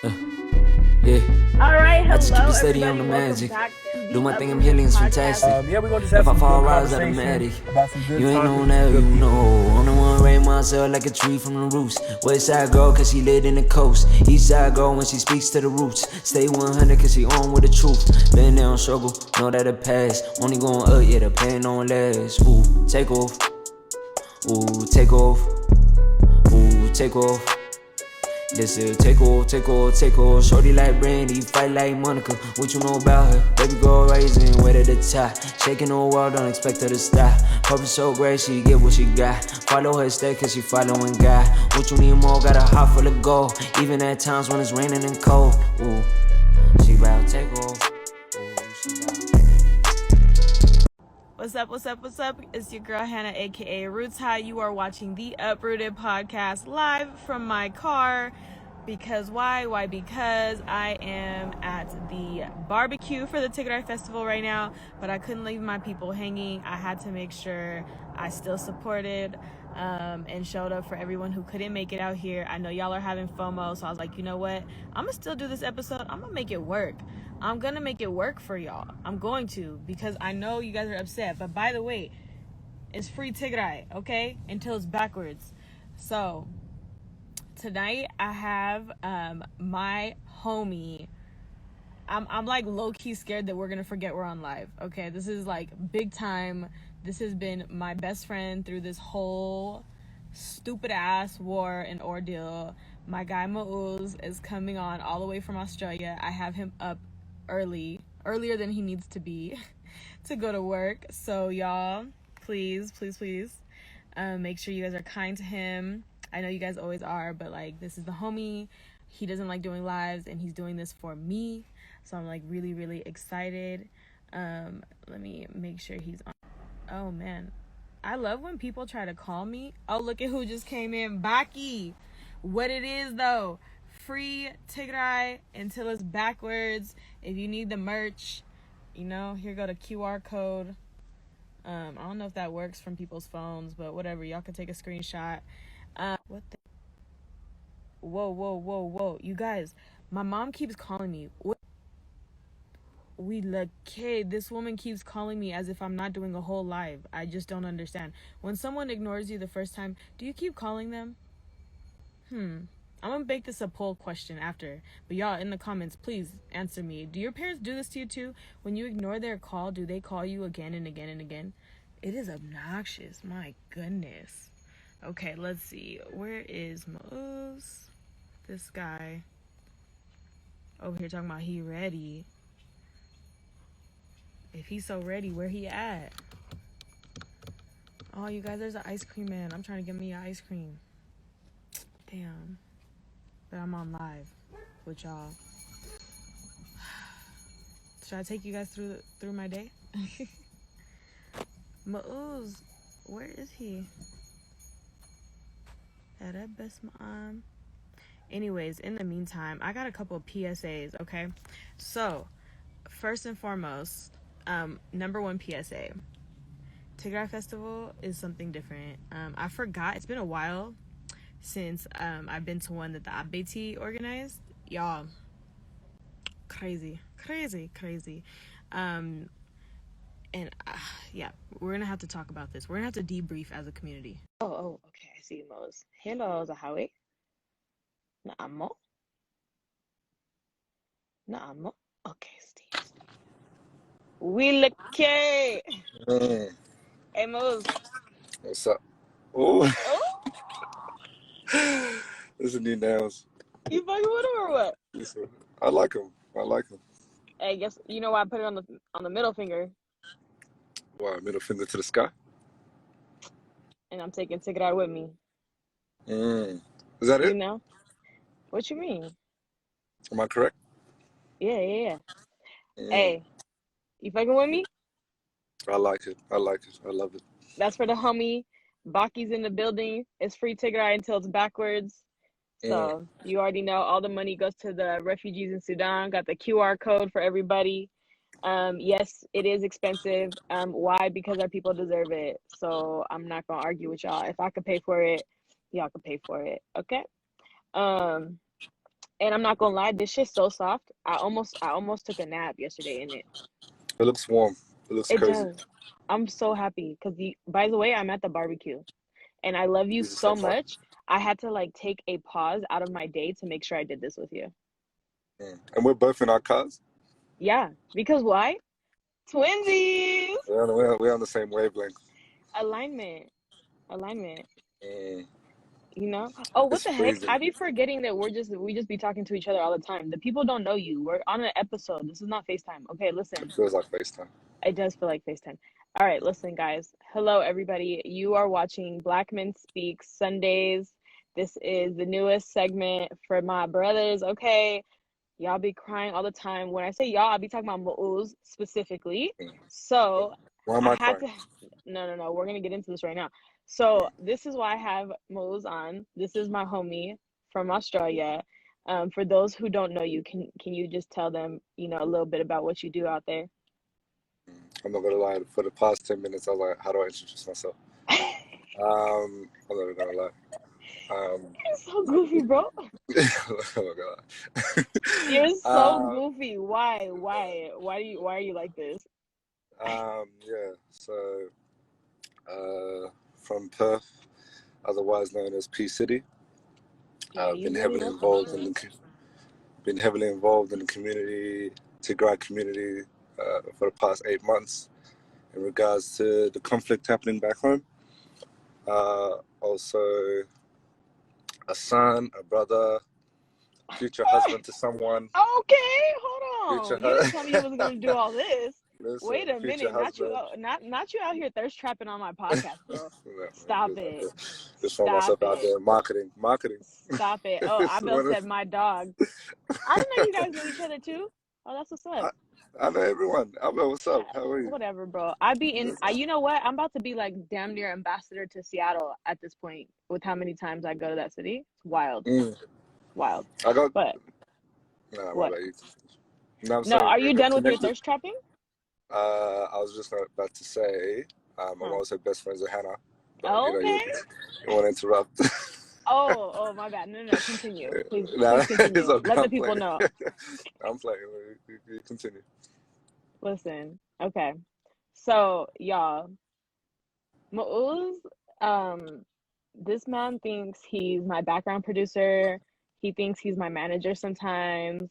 Yeah, All right, I just keep hello it steady on everybody. the Welcome magic. back to Do the my thing, I'm Uprooted healing, it's podcast. fantastic. Yeah, we're gonna just have If I some fall, good rise conversation automatic. about some good You ain't topics, know now, good you people. know. I'm the one raise myself like a tree from the roots. West side girl, cause she lit in the coast. East side girl when she speaks to the roots. Stay 100 cause she on with the truth. Been there on struggle, know that it pass. Only going up, yeah, the pain don't last. Ooh, take off. Ooh, take off. Ooh, take off. This is take off. Shorty like Brandy, fight like Monica. What you know about her? Baby girl rising, way to the top. Shaking the world, don't expect her to stop. Purpose so great, she get what she got. Follow her step, cause she following God. What you need more, got a heart full of gold. Even at times when it's raining and cold. Ooh, she bout take off. Ooh, she bout. What's up? It's your girl Hannah, aka Roots High. You are watching the Uprooted podcast live from my car. Because why? Why? Because I am at the barbecue for the Tigrayan festival right now, but I couldn't leave my people hanging. I had to make sure I still supported and showed up for everyone who couldn't make it out here. I know y'all are having FOMO, so I was like, you know what? I'm gonna still do this episode. I'm gonna make it work. I'm gonna make it work for y'all. I'm going to, because I know you guys are upset. But by the way, it's free Tigray, okay? Until it's backwards. So tonight I have my homie. I'm like low-key scared that we're gonna forget we're on live. Okay, this is like big time. This has been my best friend through this whole stupid ass war and ordeal. My guy Muuz is coming on all the way from Australia. I have him up earlier than he needs to be to go to work. So y'all, please make sure you guys are kind to him. I know you guys always are, but like, this is the homie. He doesn't like doing lives, and he's doing this for me. So I'm like really excited. Let me make sure he's on. Oh man, I love when people try to call me. Oh, look at who just came in. Baki. What it is though, free Tigray until it's backwards. If you need the merch, you know, here go the QR code. I don't know if that works from people's phones, but whatever. Y'all can take a screenshot. What the? Whoa. You guys, my mom keeps calling me. What? We like, kid, this woman keeps calling me as if I'm not doing a whole live. I just don't understand. When someone ignores you the first time, do you keep calling them? I'm gonna make this a poll question after. But y'all, in the comments, please answer me. Do your parents do this to you too? When you ignore their call, do they call you again and again and again? It is obnoxious. My goodness. Okay, let's see. Where is Muuz? This guy over here talking about he ready. If he's so ready, where he at? Oh, you guys, there's an ice cream man. I'm trying to get me an ice cream. Damn. But I'm on live with y'all. Should I take you guys through my day? Muuz, where is he? Anyways, in the meantime, I got a couple of PSAs, okay? So, first and foremost, number one PSA. Tigray Festival is something different. I forgot. It's been a while since I've been to one that the Abeti organized. Y'all, crazy. And yeah, we're gonna have to talk about this. We're gonna have to debrief as a community. Oh, okay. I see Mose. Hello, Zahawi. Naamo. Okay, Steve. We look. Hey, Man, Mose. what's up? Oh, Oh, listen to nails. you fucking with him or what? Listen, I like him. Hey, guess you know why I put it on the middle finger, Wow, middle finger to the sky. and I'm taking Tigray with me. Mm. Is that You it? know what you mean? Am I correct? Yeah. Mm. Hey, you fucking with me? I like it. I love it. That's for the homie. Baki's in the building. It's free Tigray until it's backwards. Mm. So you already know all the money goes to the refugees in Sudan. Got the QR code for everybody. Yes, it is expensive. Why? Because our people deserve it. So I'm not gonna argue with y'all. If I could pay for it, y'all could pay for it. Okay. Um, And I'm not gonna lie, this shit's so soft. I almost took a nap yesterday in it. It looks warm. It looks It cozy. does. I'm so happy because by the way, I'm at the barbecue and I love you Use the so same one. much. I had to like take a pause out of my day to make sure I did this with you. And we're both in our cars. Yeah, because why? Twinsies. We're on the same wavelength. Alignment. Mm, You know? Oh, what it's the heck? freezing. I be forgetting that we just be talking to each other all the time. The people don't know you. We're on an episode. This is not FaceTime. Okay, listen. It feels like FaceTime. It does feel like FaceTime. All right, listen, guys. Hello, everybody. You are watching Black Men Speak Sundays. This is the newest segment for my brothers. Okay, y'all be crying all the time. When I say y'all, I be talking about Muuz specifically. So Why am I I had crying? to. No. We're gonna get into this right now. So this is why I have Muuz on. This is my homie from Australia. For those who don't know you, can you just tell them, a little bit about what you do out there? I'm not gonna lie. For the past 10 minutes, I was like, "How do I introduce myself?" I'm not gonna lie. You're so goofy, bro. I'm not gonna lie. You're so goofy. Why are you like this? Yeah. So, from Perth, otherwise known as P City. Yeah, I've you been really heavily know some involved shit. in the community, Tigrayan community, for the past 8 months in regards to the conflict happening back home. Also, a son, a brother, future husband to someone. Okay, hold Future on. You didn't tell me you was gonna do all this. Listen, Wait a future minute, not you, husband. not you out here thirst trapping on my podcast, bro. No, Stop it. just throw Stop myself out it. there. Marketing. Stop it. Oh, Abel said my dog. I didn't know you guys knew each other too. Oh, that's what's up. I know everyone. Abel, what's up? How are you? Whatever, bro. You know what? I'm about to be like damn near ambassador to Seattle at this point with how many times I go to that city. It's wild. Wild. I got. But Nah, my what? bad. No, I'm No, saying are you I got done with your connected. thirst trapping? I was just about to say, I'm also best friends with Hannah. But, Okay. you want to interrupt. Oh, my bad. No. Continue. Please Nah, continue. it's okay. Let the I'm people playing. know. I'm playing. You continue. Listen. Okay. So, y'all, Muuz, this man thinks he's my background producer. He thinks he's my manager sometimes.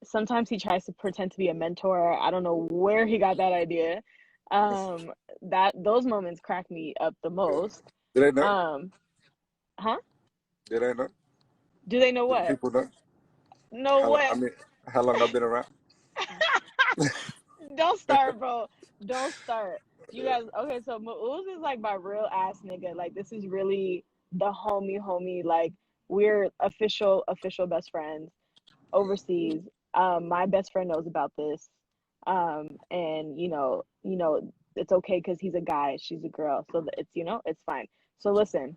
Sometimes he tries to pretend to be a mentor. I don't know where he got that idea. Those moments crack me up the most. Did they know? Huh? Did they know? Do they know Do the what? people know? Know what? How long I've been around? Don't start, bro. Don't start. You guys, okay, so Muuz is like my real ass nigga. Like, this is really the homie. Like, we're official best friends overseas. My best friend knows about this. And it's okay because he's a guy, she's a girl. So it's fine. So listen,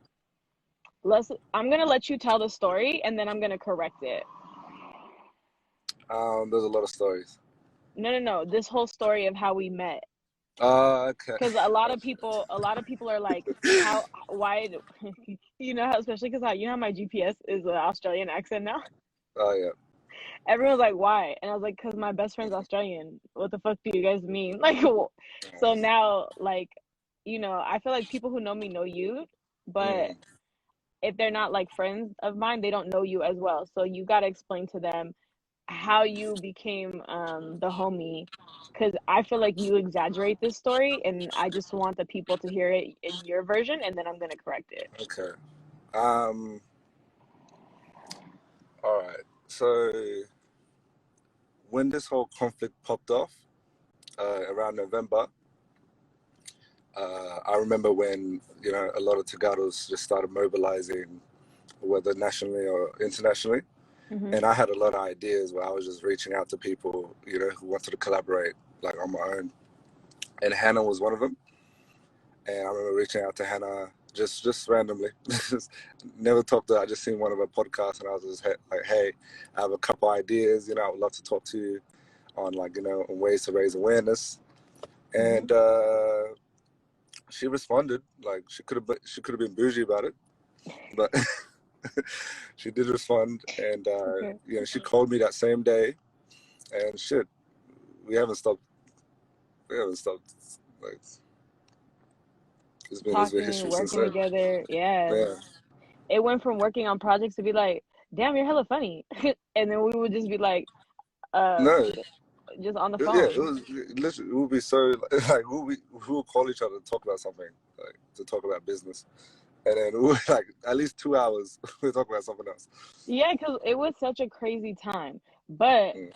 I'm gonna let you tell the story and then I'm gonna correct it. There's a lot of stories. No. This whole story of how we met. Okay. Because a lot of people are like, why, especially because how my GPS is an Australian accent now. Oh yeah. Everyone's like, why? And I was like, because my best friend's Australian. What the fuck do you guys mean? Like, so now, like, I feel like people who know me know you, but if they're not like friends of mine, they don't know you as well. So you got to explain to them how you became the homie, because I feel like you exaggerate this story and I just want the people to hear it in your version and then I'm gonna correct it. Okay. All right. So when this whole conflict popped off around November, I remember when a lot of Tegarus just started mobilizing, whether nationally or internationally. And I had a lot of ideas where I was just reaching out to people, who wanted to collaborate, like on my own. And Hannah was one of them. And I remember reaching out to Hannah just randomly. Never talked to her. I just seen one of her podcasts and I was just like, hey, I have a couple ideas, I would love to talk to you on on ways to raise awareness. And she responded. Like she could have been bougie about it. But she did respond, and Okay. you know, she called me that same day, and shit, we haven't stopped. Like, it's been this Talking, history since working then. together. Yeah. Yeah. It went from working on projects to be like, damn, you're hella funny. And then we would just be like, No. just on the Yeah, it phone. was literally. It would be so like we would call each other to talk about something, like to talk about business, and then we would, like at least 2 hours we would talk about something else. Yeah, because it was such a crazy time. But Mm.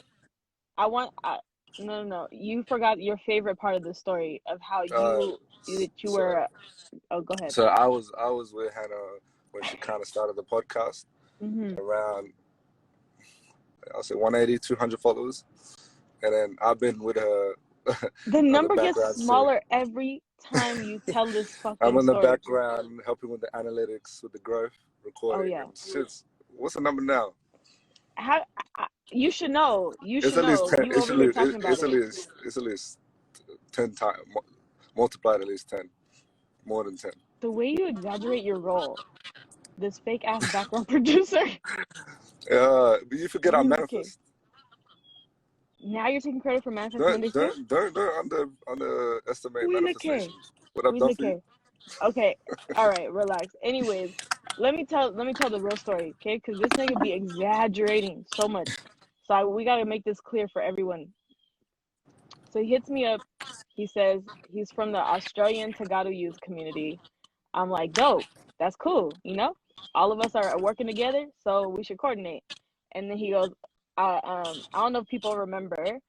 no. You forgot your favorite part of the story of how Uh, that you so were. Oh, go ahead. so I was with Hannah when she kind of started the podcast around, I'll say 180, 200 followers, and then I've been with her The on the number gets background too. smaller every time you tell this I'm fucking in the story. background helping with the analytics, with the growth, Oh recording, yeah. and shit's. What's the number now? How you should know. You It's should at least know. 10. You over here talking about it. It's at least 10 times multiplied, at least 10, more than 10. The way you exaggerate your role, this fake ass background producer. But you forget I Win the K. manifest. Now you're taking credit for Manifest Monday Don't too? don't don't underestimate Win the manifestation. K. What I've Win done the for you. K. Okay. All right, relax. Anyways, let me tell the real story, okay? Because this nigga be exaggerating so much. So we gotta make this clear for everyone. So he hits me up. He says he's from the Australian Tegaru youth community. I'm like, dope. That's cool. All of us are working together, so we should coordinate. And then he goes, I don't know if people remember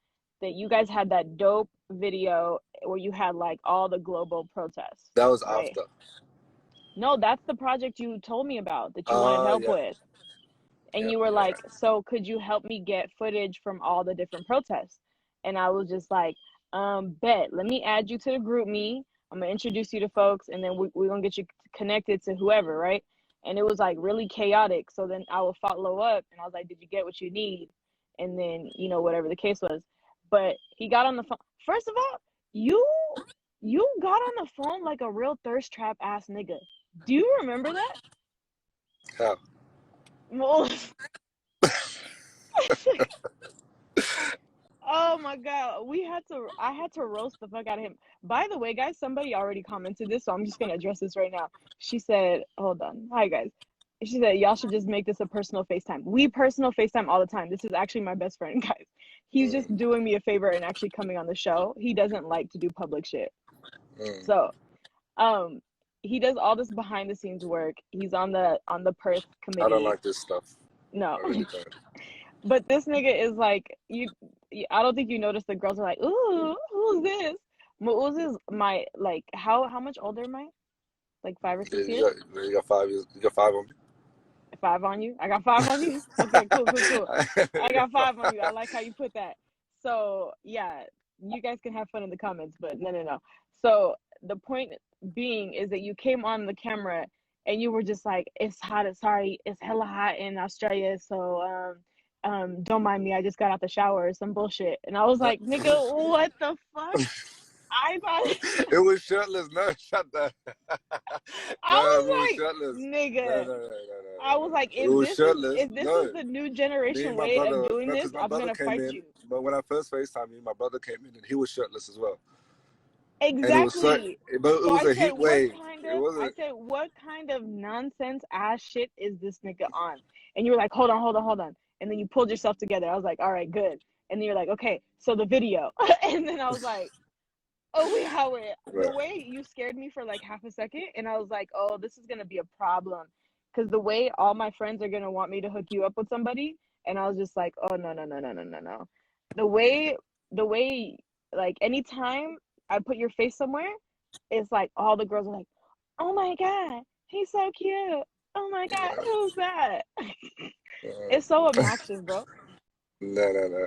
that you guys had that dope video where you had like all the global protests, That was right? after. No, that's the project you told me about that you wanted help Yeah, with. And yeah, you were yeah. like, so could you help me get footage from all the different protests? And I was just like, bet, let me add you to the group me. I'm gonna introduce you to folks, and then we're gonna get you connected to whoever, right? And it was like really chaotic. So then I will follow up and I was like, did you get what you need? And then, whatever the case was. But he got on the phone. First of all, you got on the phone like a real thirst trap ass nigga. Do you remember that? How? Well, oh my god, I had to roast the fuck out of him. By the way, guys, somebody already commented this, so I'm just gonna address this right now. She said, hold on. Hi guys. She said, y'all should just make this a personal FaceTime. We personal FaceTime all the time. This is actually my best friend, guys. He's just doing me a favor and actually coming on the show. He doesn't like to do public shit. So, he does all this behind the scenes work. He's on the Perth I don't committee. like this stuff. No. I really don't. But this nigga is like, I don't think you noticed the girls are like, ooh, who's this? Muuz is my, like, how much older am I? Like 5 or 6 years? You got 5 years. You got 5 on me. 5 on you? I got 5 on you? Okay, cool. I got 5 on you. I like how you put that. So, yeah, you guys can have fun in the comments, but no. So, the point being is that you came on the camera and you were just like, it's hella hot in Australia, so, don't mind me, I just got out the shower or some bullshit. And I was like, nigga, what the fuck? I thought It was shirtless. No, shut that. I No, was we were like, shirtless. No. No. I was like, It was shirtless. if this is No, the new me generation and my way of brother. doing No, this, because my I'm brother gonna came fight in. you. But when I first FaceTimed you, my brother came in and he was shirtless as well. And it was so. Exactly. But it So was I a said, heat wave. It wasn't. what kind of nonsense ass shit is this nigga on? And you were like, hold on. And then you pulled yourself together. I was like, all right, good. And then you're like, okay, so the video. And then I was like, oh, wait, Howard, the Right. way you scared me for like half a second, and I was like, oh, this is gonna be a problem. Because the way all my friends are gonna want me to hook you up with somebody, and I was just like, oh no. The way like anytime I put your face somewhere, it's like all the girls are like, oh my god, he's so cute. Oh my god, who's that? It's so obnoxious, bro. No.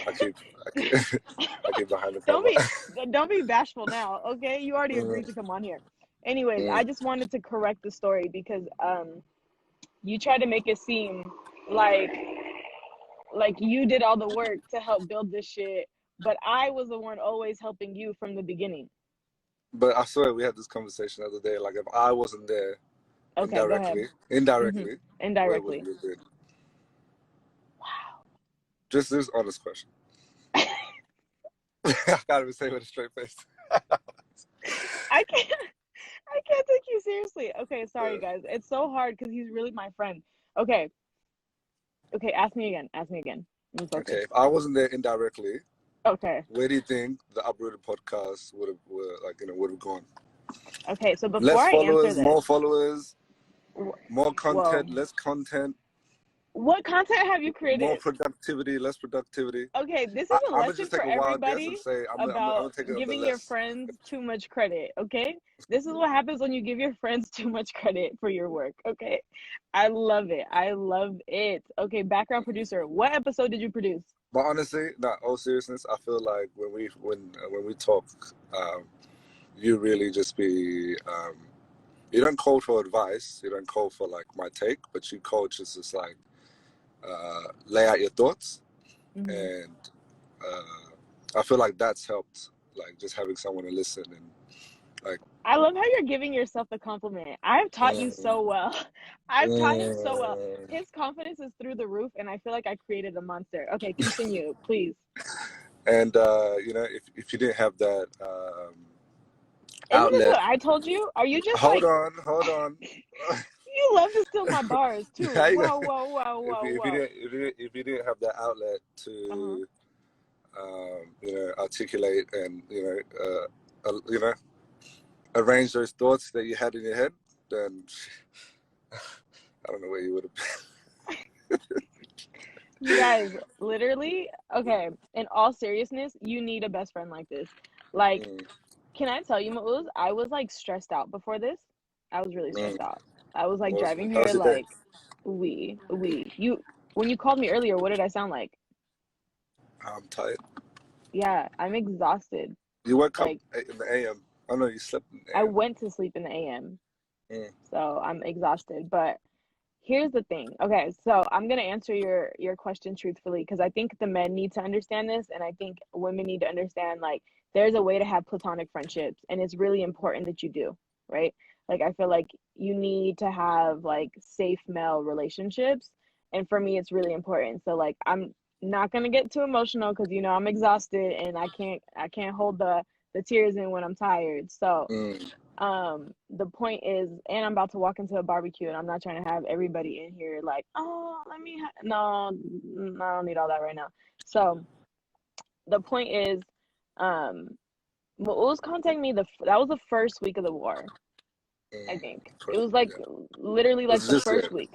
I keep I keep behind the don't camera. be don't be bashful now, okay? You already agreed to come on here. Anyways, I just wanted to correct the story because you tried to make it seem like you did all the work to help build this shit, but I was the one always helping you from the beginning. But I swear we had this conversation the other day. Like if I wasn't there, Okay, go ahead. Indirectly, where would Indirectly. you have been? Wow. Just this honest question. I can't even say with a straight face. I can't I can't take you seriously. Okay, sorry Yeah. guys. It's so hard because he's really my friend. Okay. Okay, ask me again. Ask me again. I'm Okay, focused. if I wasn't there indirectly, Okay. where do you think the Uprooted podcast would have gone? Okay, so before Less I answer followers, this, more followers, more whoa. content, less content, What content have you more created? productivity, less productivity. Okay, this is a I'm gonna lesson just take for a wild guess and everybody say I'm about gonna take it on the giving your less. friends too much credit, okay? This is what happens when you give your friends too much credit for your work, okay? I love it. I love it. Okay, background producer, what episode did you produce? But honestly, not all seriousness, I feel like when we talk, you really just be you don't call for advice, you don't call for like my take, but you call just like lay out your thoughts, Mm-hmm. and I feel like that's helped, like just having someone to listen and like. I love how you're giving yourself the compliment. I've taught you Mm, so well. I've taught him so well. mm. His confidence is through the roof, and I feel like I created a monster. Okay, continue, please. And if you didn't have that Isn't this outlet, what I told you? Are you just hold like, on. you love to steal my bars too? How you Whoa, gonna- whoa, whoa, whoa, whoa. if you didn't have that outlet Uh-huh. to articulate and arrange those thoughts that you had in your head, then I don't know where you would have You guys, literally, okay, in all seriousness, you need a best friend like this. Like, been. can I tell you, Muuz, I was like stressed out before this. I was really stressed Mm. out. I was like driving How's here your day? like, you, when you called me earlier, what did I sound like? I'm tired. Yeah, I'm exhausted. You woke up Like, in the AM. Oh no, you slept in the I AM. went to sleep in the AM, Mm. so I'm exhausted. But here's the thing. Okay, so I'm gonna answer your question truthfully because I think the men need to understand this, and I think women need to understand like there's a way to have platonic friendships, and it's really important that you do, right? Like I feel like you need to have like safe male relationships, and for me, it's really important. So like I'm not gonna get too emotional because you know I'm exhausted and I can't hold the tears in when I'm tired. So Mm. the point is, and I'm about to walk into a barbecue and I'm not trying to have everybody in here like, oh, no, I don't need all that right now. So the point is, um Muuz contacted me that was the first week of the war. I Mm. think it was Perfect. like Yeah. literally like It's the just first week.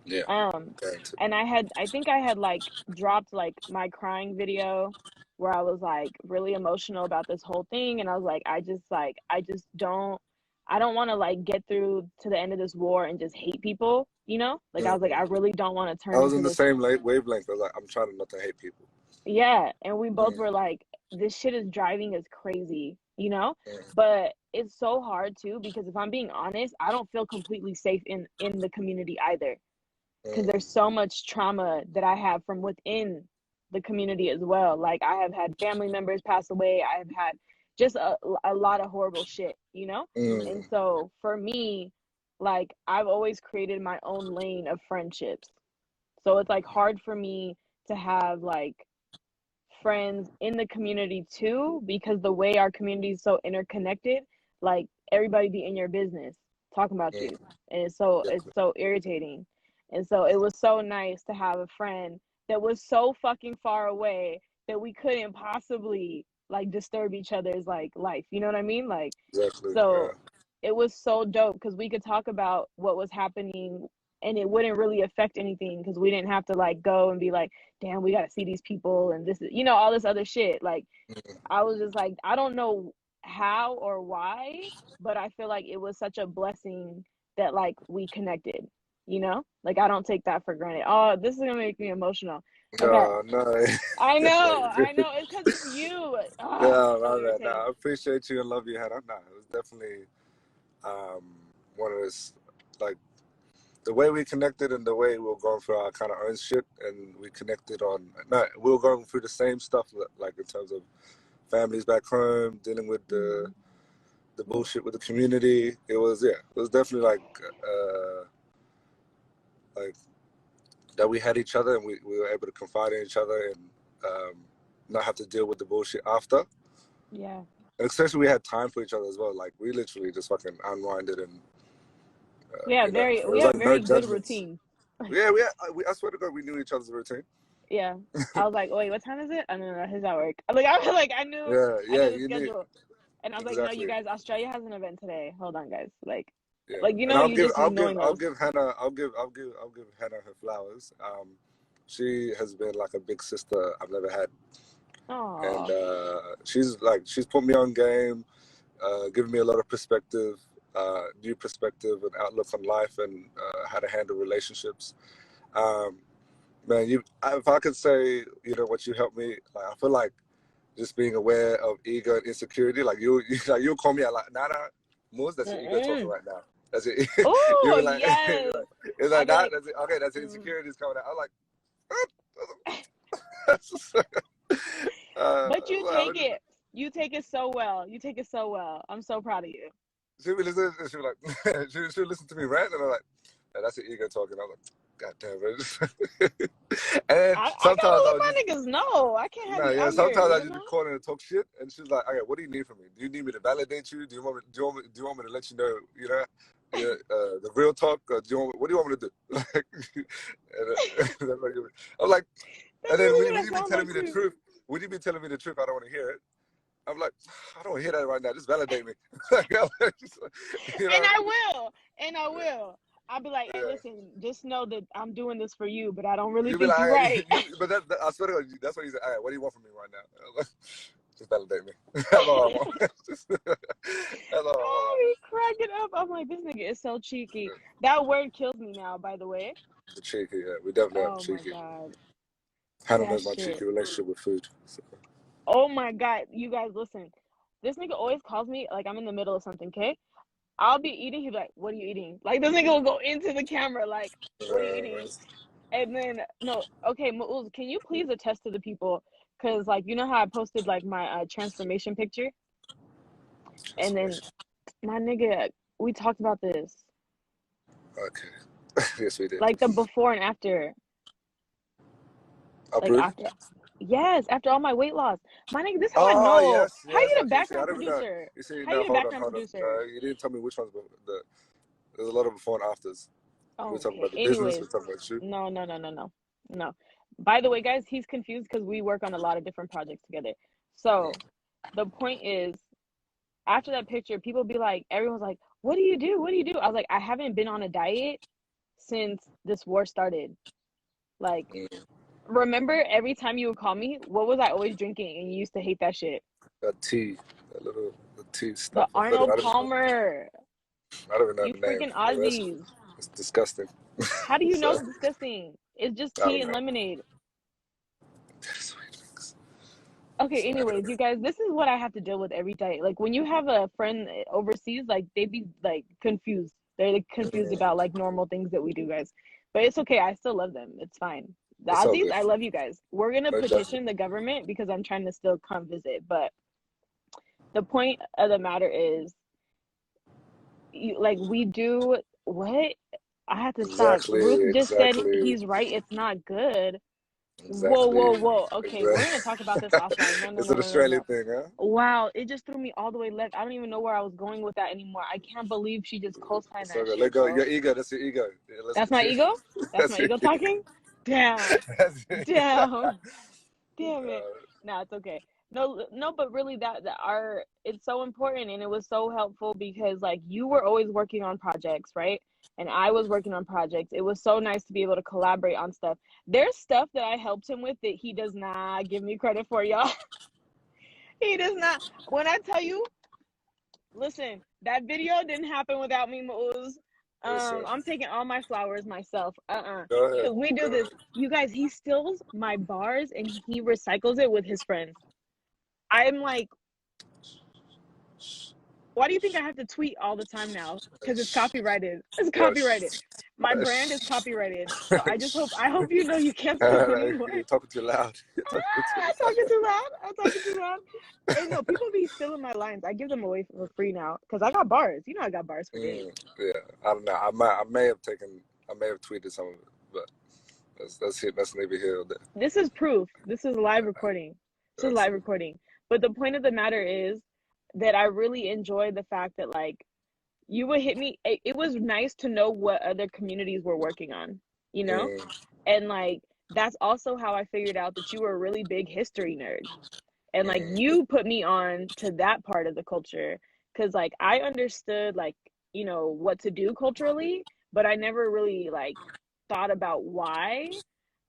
yeah. Um, Guaranteed. and I think I had like dropped like my crying video where I was like really emotional about this whole thing. And I was like, I just I don't want to like get through to the end of this war and just hate people, you know? Like, I was like, I Mm. really don't want to I turn was into in the this. same wavelength. I was like, I'm trying not to hate people. Yeah. And we both Mm. were like, this shit is driving us crazy, you know? Mm. But it's so hard too, because if I'm being honest, I don't feel completely safe in the community either because Mm. there's so much trauma that I have from within the community as well. Like I have had family members pass away. I have had just a lot of horrible shit, you know? And Mm. so for me, like I've always created my own lane of friendships. So it's like hard for me to have like friends in the community too because the way our community is so interconnected, like everybody be in your business talking about Mm. you, and it's Exactly. so irritating. And so it was so nice to have a friend that was so fucking far away that we couldn't possibly like disturb each other's like life, you know what I mean? Like, Exactly. Yeah. so it was so dope because we could talk about what was happening and it wouldn't really affect anything because we didn't have to like go and be like, damn, we got to see these people and this is, you know, all this other shit. Like, Mm. I was just like, I don't know how or why, but I feel like it was such a blessing that like we connected, you know? Like, I don't take that for granted. Oh, this is gonna make me emotional. Okay. No, no. I know. It's because it's you. Oh, Yeah, so my bad. No, irritating. I appreciate you and love you, Hannah. No, it was definitely um, one of those, like, the way we connected and the way we were going through our kind of own shit, and we connected on, no, we were going through the same stuff, like in terms of families back home, dealing with the Mm-hmm. the bullshit with the community. It was definitely like that we had each other and we were able to confide in each other and not have to deal with the bullshit after. Yeah. And especially we had time for each other as well. Like we literally just fucking unwinded and We have very good judgments. routine. Yeah, I swear to God, we knew each other's routine. Yeah. I was like, wait, what time is it? I know he's at work. I knew the schedule. And I was like, no, you guys, Australia has an event today. Hold on, guys. Like I'll give Hannah her flowers. She has been like a big sister I've never had. Aww. And she's put me on game, given me a lot of perspective, new perspective and outlook on life and how to handle relationships. Man, if I could say, what you helped me, like I feel like just being aware of ego and insecurity. Like you'll call me out like, nah, Muuz, that's your ego talking right now. That's it. Oh, like, yes. It's like that. That's it. Okay, that's insecurities coming out. I'm like, but you take it. You take it so well. I'm so proud of you. She would listen. She would like. she would listen to me rant, and I'm like, that's your ego talking. I'm like, God damn it. And sometimes I let my niggas know. I can't have you out sometimes here, I just be calling and talk shit, and she's like, okay, what do you need from me? Do you need me to validate you? Do you want me to let you know, the real talk? Or what do you want me to do? I'm like, and then when you be telling me the truth, I don't want to hear it. I'm like, I don't want to hear that right now. Just validate me. And I will. I'll be like, hey, listen, just know that I'm doing this for you, but I don't really think you're right. But I swear to God, that's what he said. All right, what do you want from me right now? Just validate me. That's all I want. That's all I be cracking up. I'm like, this nigga is so cheeky. That word kills me now, by the way. The cheeky, yeah. We definitely have cheeky. Oh, my God. Hannah knows my cheeky relationship with food. So. Oh, my God. You guys, listen. This nigga always calls me, like, I'm in the middle of something, okay? I'll be eating. He'll be like, what are you eating? Like, this nigga will go into the camera, like, what are you eating? And then, no, okay, Muuz, can you please attest to the people? Because, like, you know how I posted, like, my transformation picture? And then, my nigga, we talked about this. Okay. Yes, we did. Like, the before and after. Uprooted? Yes, after all my weight loss. My nigga, this is how I know. Yes, how you the okay, background producer? You see, how you the background producer? No, you didn't tell me which ones. There's a lot of before and afters. Oh, we're talking about the business. We're talking about you. No. By the way, guys, he's confused because we work on a lot of different projects together. So the point is, after that picture, people be like, everyone's like, what do you do? What do you do? I was like, I haven't been on a diet since this war started. Like, remember every time you would call me, what was I always drinking? And you used to hate that shit. That tea, the tea stuff. The Arnold Palmer. I don't even know you the name. Freaking Aussies. It's disgusting. How do you know it's disgusting? It's just tea and lemonade. Okay, anyways, you guys, this is what I have to deal with every day. Like, when you have a friend overseas, like, they be, like, confused. They're, like, confused about, like, normal things that we do, guys. But it's okay. I still love them. It's fine. The Aussies, I love you guys. We're going to petition the government because I'm trying to still come visit. But the point of the matter is, we do what? I have to stop. Ruth just said he's right. It's not good. Exactly. Whoa. Okay, we're going to talk about this offline. No, it's an Australian thing, huh? Wow, it just threw me all the way left. I don't even know where I was going with that anymore. I can't believe she just co-signed that shit, let go. Your ego. That's your ego. Yeah, that's my ego? That's my ego talking? Damn. Damn it. Nah, it's okay. No, but really it's so important, and it was so helpful because, like, you were always working on projects, right? And I was working on projects. It was so nice to be able to collaborate on stuff. There's stuff that I helped him with that he does not give me credit for, y'all. He does not. When I tell you, listen, that video didn't happen without me, Muuz. I'm taking all my flowers myself. We do this. You guys, he steals my bars and he recycles it with his friends. I'm like, Why do you think I have to tweet all the time now? Because it's copyrighted. It's Yeah, copyrighted. My brand is copyrighted. So I hope you know you can't say it anymore. you're talking too loud. You're talking too I'm loud. talking too loud. I'm talking too loud. Hey, no, people be stealing my lines. I give them away for free now because I got bars. You know, I got bars for days. Yeah, I don't know. I may have tweeted some of it, but that's neither here nor there. This is proof. This is live recording. This is live recording. But the point of the matter is that I really enjoy the fact that like you would hit me. It was nice to know what other communities were working on, you know? And like that's also how I figured out that you were a really big history nerd. And like you put me on to that part of the culture because like I understood like, you know, what to do culturally, but I never really like thought about why.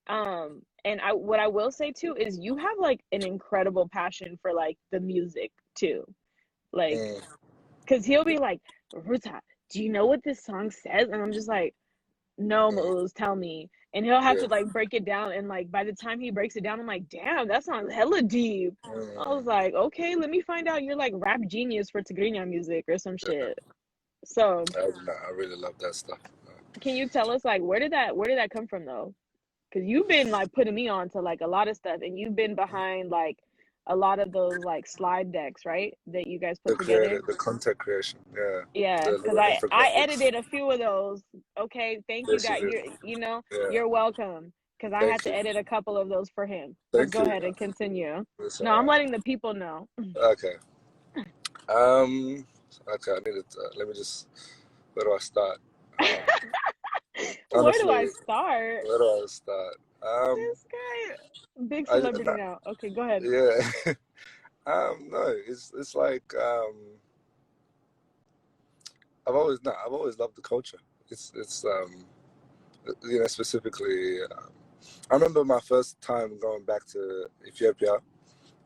And what I will say too is you have like an incredible passion for like the music too. Like, cause he'll be like, Ruta, do you know what this song says? And I'm just like, no, Muuz, tell me. And he'll have to like break it down. And like by the time he breaks it down, I'm like, damn, that sounds hella deep. I was like, okay, let me find out you're like rap genius for Tigrayan music or some shit. So I really love that stuff. can you tell us like where did that come from though? Because you've been like putting me on to like a lot of stuff, and you've been behind like a lot of those like slide decks, right? That you guys put together. The content creation, yeah. Yeah, because I edited a few of those. Okay, thank you, guys. You're welcome. Because I had to edit a couple of those for him. But go ahead and continue. No, I'm letting the people know. Okay. Okay. I need to. Let me just. Where do I start? Where do I start? Where do I start? This guy, big celebrity now. Okay, go ahead. Yeah. No, it's like I've always loved the culture. It's you know, specifically. I remember my first time going back to Ethiopia,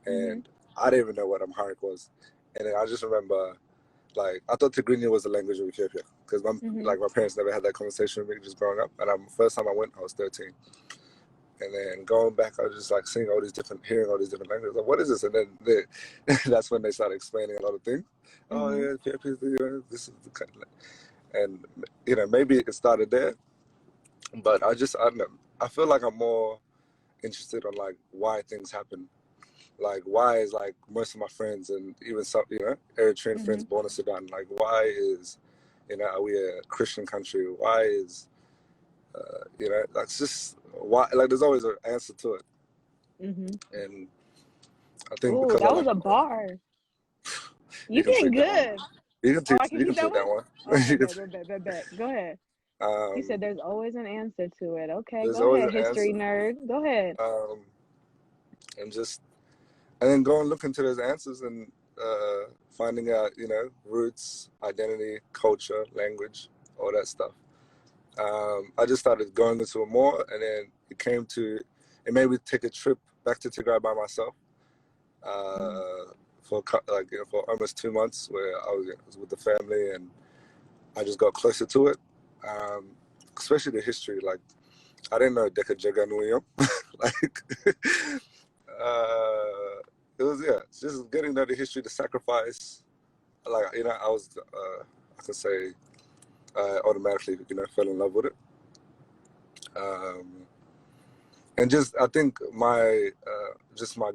and I didn't even know what Amharic was, and then I just remember. Like I thought Tigrayan was the language of Ethiopia because my parents never had that conversation with me just growing up. And first time I went, I was 13, and then going back, I was just like hearing all these different languages. Like, what is this? And then that's when they started explaining a lot of things. Oh yeah, Ethiopia, this is the country, and you know maybe it started there, but I don't know. I feel like I'm more interested on like why things happen. Like why is like most of my friends and even some Eritrean friends born in Sudan, like why is are we a Christian country? Why is that's just why, like there's always an answer to it. And I think because that was a bar. You get good. You can take that one. Okay, bet. Go ahead. You said there's always an answer to it. Okay, go ahead, history nerd. Go ahead. And then go and look into those answers and finding out, roots, identity, culture, language, all that stuff. I just started going into it more, and then it made me take a trip back to Tigray by myself for almost 2 months, where I was with the family, and I just got closer to it, especially the history. Like I didn't know Deka Jaganuyam, like. It was just getting to know the history, the sacrifice. Like I was, I could say, automatically fell in love with it. And I think my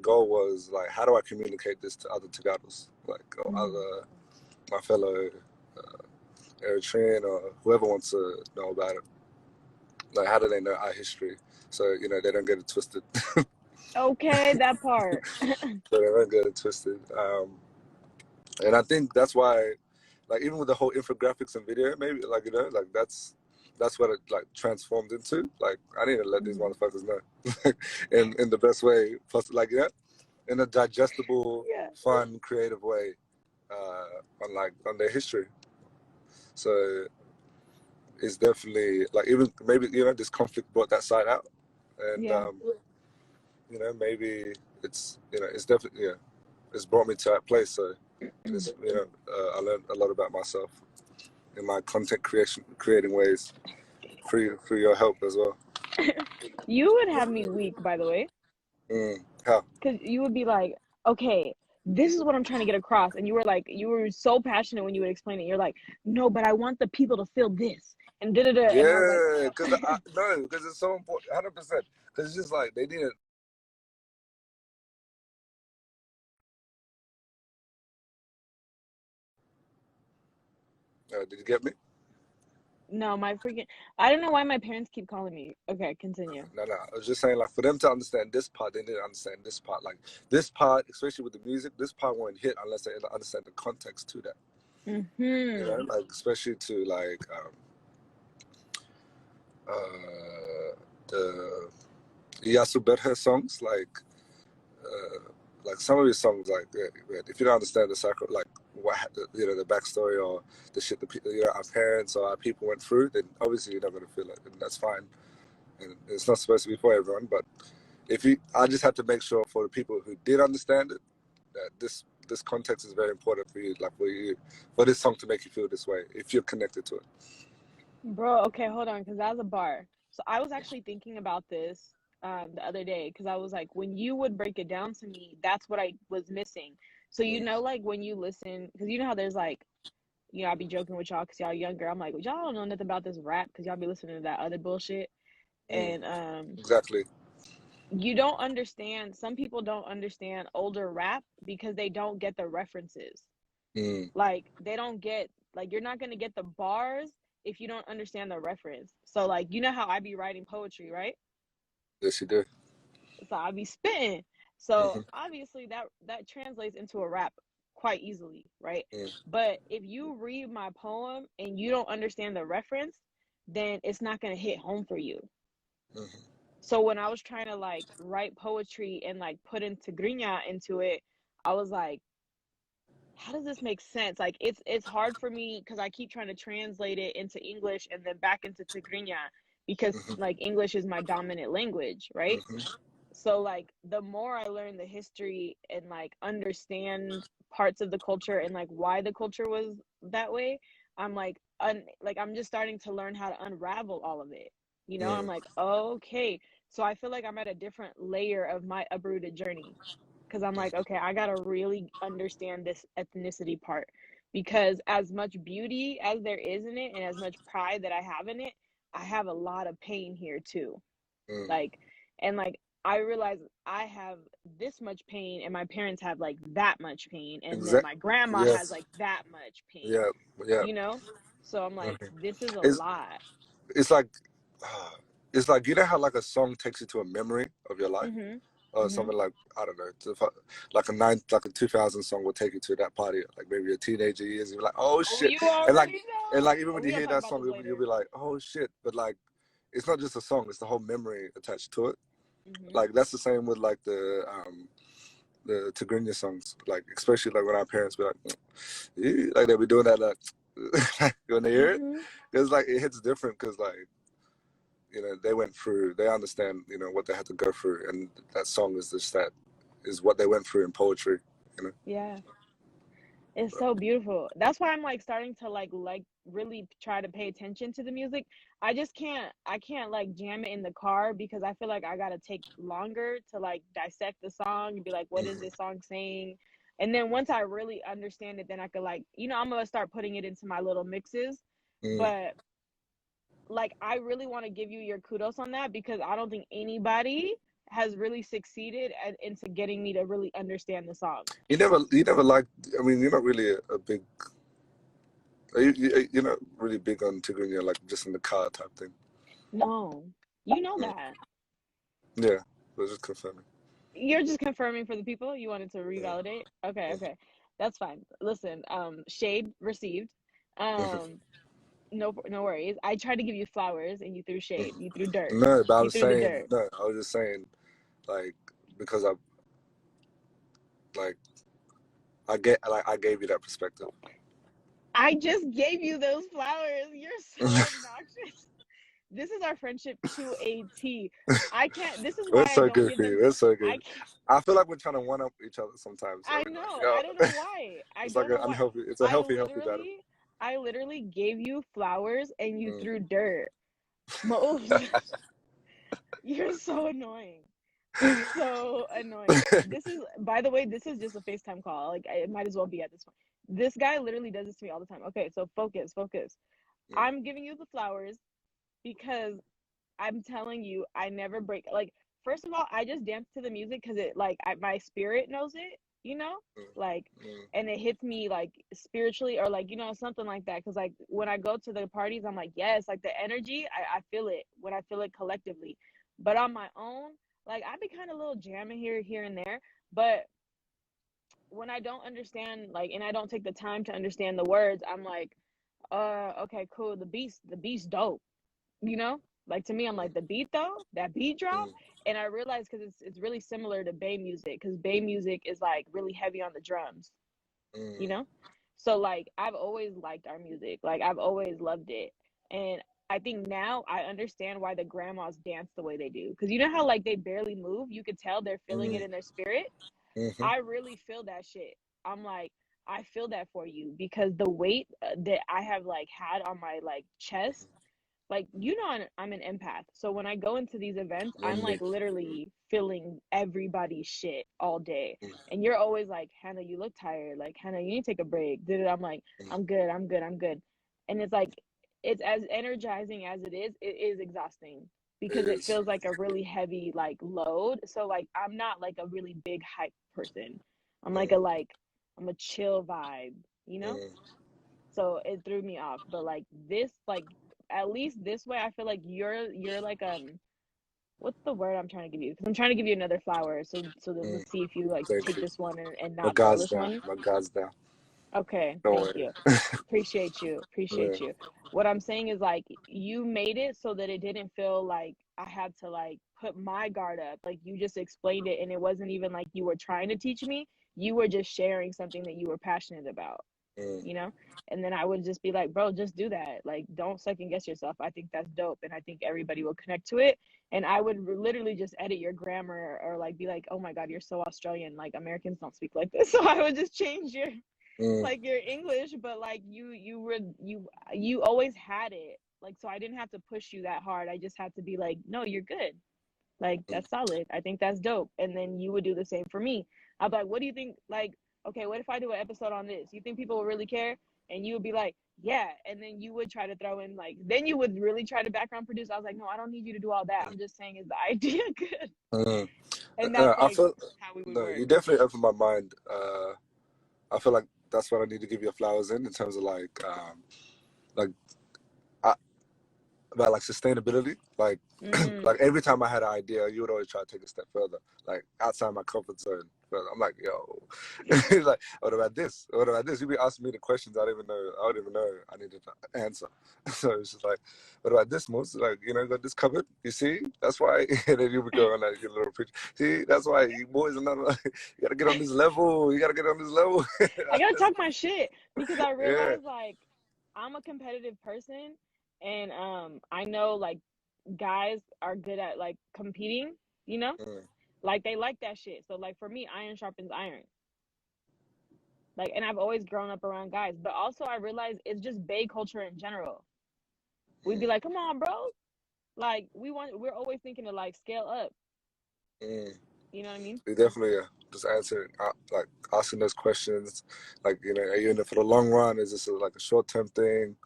goal was like, how do I communicate this to other Tegarus, like other my fellow Eritrean or whoever wants to know about it. Like, how do they know our history so they don't get it twisted. Okay, that part. So they don't get it twisted. And I think that's why, like, even with the whole infographics and video, maybe like that's what it like transformed into. Like, I need to let these motherfuckers know, in the best way, plus like in a digestible, fun, creative way, on their history. So it's definitely like, even maybe this conflict brought that side out, and maybe it's it's definitely it's brought me to that place. So it's I learned a lot about myself in my content creating ways through your help as well. You would have me weak, by the way. How? Because you would be like, okay, this is what I'm trying to get across. And you were so passionate when you would explain it. You're like, no, but I want the people to feel this. And da-da-da. And I was like, Yeah, because it's so important, 100%. Because it's just like they didn't. Did you get me? no, I don't know why my parents keep calling me. Okay, continue. No, no. I was just saying, like, for them to understand this part, they didn't understand this part. Like, this part, especially with the music, this part won't hit unless they understand the context to that. You know, Mm-hmm. like, especially to, like, the Yasu Berhe songs, like some of his songs, like if you don't understand the cycle, like the backstory or the shit that our parents or our people went through, then obviously you're not gonna feel it, and that's fine. And it's not supposed to be for everyone, but I just had to make sure for the people who did understand it that this context is very important for you, like for this song to make you feel this way if you're connected to it. Bro, okay, hold on, because that's a bar. So I was actually thinking about this the other day because I was like, when you would break it down to me, that's what I was missing. So Mm, like when you listen, because you know how there's like, I'll be joking with y'all because y'all younger. I'm like, y'all don't know nothing about this rap because y'all be listening to that other bullshit. mm, And exactly. you don't understand. Some people don't understand older rap because they don't get the references. Mm, Like they don't get you're not gonna get the bars if you don't understand the reference. So like you know how I be writing poetry, right? yes, you do. So I be spitting. So Hmm. obviously that translates into a rap quite easily, right? Mm, But if you read my poem and you don't understand the reference, then it's not gonna hit home for you. hmm. So when I was trying to like write poetry and like put in Tigrayan into it, I was like, how does this make sense? Like it's hard for me because I keep trying to translate it into English and then back into Tigrinya because Hmm. like English is my dominant language, right? Hmm. So like the more I learn the history and like understand parts of the culture and like why the culture was that way, I'm like like I'm just starting to learn how to unravel all of it. I'm Mm, like, okay. So I feel like I'm at a different layer of my uprooted journey because I'm like, okay, I gotta really understand this ethnicity part because as much beauty as there is in it and as much pride that I have in it, I have a lot of pain here too. mm. Like, and like I realize I have this much pain and my parents have like that much pain and then Exact. my grandma has Yes. like that much pain, Yeah. Yeah. you know? So I'm like, Mhm. this is a It's lot. it's like it's like you know how like a song takes you to a memory of your life, Mhm. or Mhm. something like I don't know, like a 2000 song will take you to that party, like maybe your teenager years. And you're like, oh Oh, shit, you and like already and know. like even Oh, when we you gonna hear talk that about song, this you'll later. be like, oh shit. But like, it's not just a song; it's the whole memory attached to it. Mhm. Like that's the same with like the Tigrinya songs, like especially like when our parents be like, "Eh," like they be doing that like when they hear it, Mhm. because like it hits different because like they went through, they understand what they had to go through, and that song is just that is what they went through in poetry, you know. Yeah. It's so beautiful. That's why I'm like starting to like really try to pay attention to the music. I can't like jam it in the car because I feel like I gotta take longer to like dissect the song and be like, what is Mm-hmm. this song saying? And then once I really understand it, then I could like, I'm gonna start putting it into my little mixes. Mm. But like I really want to give you your kudos on that because I don't think anybody has really succeeded into getting me to really understand the song. You never liked, I mean, you're not really a big, you're not really big on Tigrinya, like just in the car type thing. No, you know Mm. that. Yeah, I was just confirming. You're just confirming for the people. You wanted to Yeah. revalidate. Okay, Mm-hmm. okay. That's fine. Listen, shade received. Mm-hmm. No worries. I tried to give you flowers and you threw shade. You threw dirt. No, but I You was threw the saying dirt. no. I was just saying, like, because like I gave you that perspective. I just gave you those flowers. You're so obnoxious. This is our friendship to a T. I can't. This is why That's I so don't good give for them. you. That's so I good. can't. I feel like we're trying to one up each other sometimes. I I mean, like, know. I don't know yo, why. I it's like don't an know why. unhealthy. It's a I healthy battle. literally, I literally gave you flowers and you Mm. threw dirt. Muuz, you're so annoying. It's so annoying. This is, by the way, this is just a FaceTime call. Like, it might as well be at this point. This guy literally does this to me all the time. Okay, so focus, focus. Mm, I'm giving you the flowers because I'm telling you, I never break. Like, first of all, I just dance to the music because it, like, my spirit knows it, you know? mm, Like, mm, and it hits me, like, spiritually or, like, something like that. Because, like, when I go to the parties, I'm like, yes, like, the energy, I feel it when I feel it collectively. But on my own, like, I be kind of little jamming here and there. But when I don't understand, like, and I don't take the time to understand the words, I'm like, okay, cool. The beat's dope, you know? Like, to me, I'm like, the beat though, that beat drop. mm, And I realized because it's really similar to Bay music, because Bay music is like really heavy on the drums, you mm, know? So like I've always liked our music. Like I've always loved it. And I think now I understand why the grandmas dance the way they do. Because you know how like they barely move? You could tell they're feeling it mm, in their spirit. mhm, I really feel that shit. I'm like, I feel that for you because the weight that I have like had on my like chest, like I'm an empath. So when I go into these events, I'm mm, like literally feeling everybody's shit all day. mm, And you're always like, Hannah, you look tired. Like, Hannah, you need to take a break. I'm like, mm. I'm good, I'm good, I'm good. And it's like, it's as energizing as it is exhausting It because it is. feels like a really heavy like load. So like I'm not like a really big hype person. I'm like Mm, I'm a chill vibe, you know? mm, So it threw me off. But like this, like at least this way, I feel like you're like what's the word I'm trying to give you? Because I'm trying to give you another flower. So then mm. let's see if you like Thank take you. this one and My not throw God's this down. one. My God's down. Okay, Don't thank worry. you. Appreciate you. Yeah. Appreciate you. What I'm saying is like you made it so that it didn't feel like I had to like put my guard up. Like you just explained it and it wasn't even like you were trying to teach me. You were just sharing something that you were passionate about, Mm, you know? And then I would just be like, bro, just do that. Like, don't second guess yourself. I think that's dope. And I think everybody will connect to it. And I would literally just edit your grammar or like be like, oh my God, you're so Australian. Like, Americans don't speak like this. So I would just change your, mm, like, your English. But like, you always had it. Like, so I didn't have to push you that hard. I just had to be like, no, you're good. Like mm, that's solid. I think that's dope. And then you would do the same for me. I'd be like, what do you think? Like, okay, what if I do an episode on this? You think people will really care? And you would be like, yeah. And then you would try to throw in like, then you would really try to background produce. I was like, no, I don't need you to do all that. I'm just saying, is the idea good? mm. And that's I like feel how we would no. work. You definitely opened my mind. I feel like that's what I need to give you flowers in terms of like I, about like sustainability. Mm. Like every time I had an idea, you would always try to take a step further, like outside my comfort zone. But I'm like, yo, he's like, what about this? What about this? You'd be asking me the questions I don't even know I needed to answer. So it's just like, what about this, Muuz? Like, got this covered. You see, that's why. And then you would go on like your little preach. See, that's why you boys are not. You gotta get on this level. You gotta get on this level. I gotta talk my shit because I Yeah. realize like I'm a competitive person and I know like guys are good at like competing, you know? Mm, Like they like that shit. So like for me, iron sharpens iron. Like and I've always grown up around guys, but also I realize it's just Bay culture in general. We'd be mm, like, "Come on, bro." Like we're always thinking to like scale up. mm. You know what I mean? We definitely just answering like asking those questions, like are you in it for the long run? Is this like a short term thing?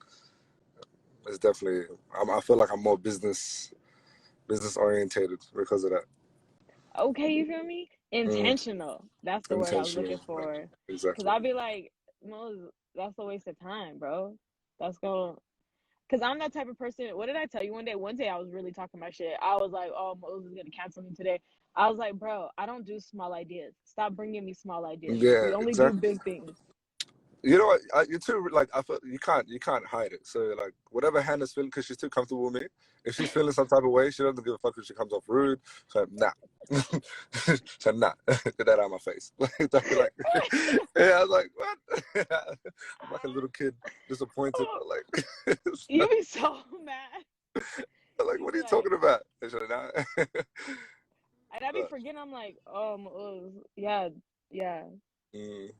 It's definitely. I feel like I'm more business orientated because of that. Okay, you feel me? Mm, Intentional. That's the word I was intentional, looking like for. Cause exactly. I'd be like, "Mose, that's a waste of time, bro. That's going." Cause I'm that type of person. What did I tell you one day? One day I was really talking my shit. I was like, "Oh, Mose is gonna cancel me today." I was like, "Bro, I don't do small ideas. Stop bringing me small ideas. Yeah, We only do exactly. big things." You know what? You're too like I feel you can't hide it. So like whatever Hannah's feeling, because she's too comfortable with me. If she's feeling some type of way, she doesn't give a fuck if she comes off rude. So nah, so nah, get that out of my face. Like I'd be like, yeah, I was like, what? I'm like a little kid, disappointed. Oh, Like, you be so mad. like You what be are you like, talking about? And she's like, nah. and I be But, forgetting. I'm like, oh, yeah, yeah. mm,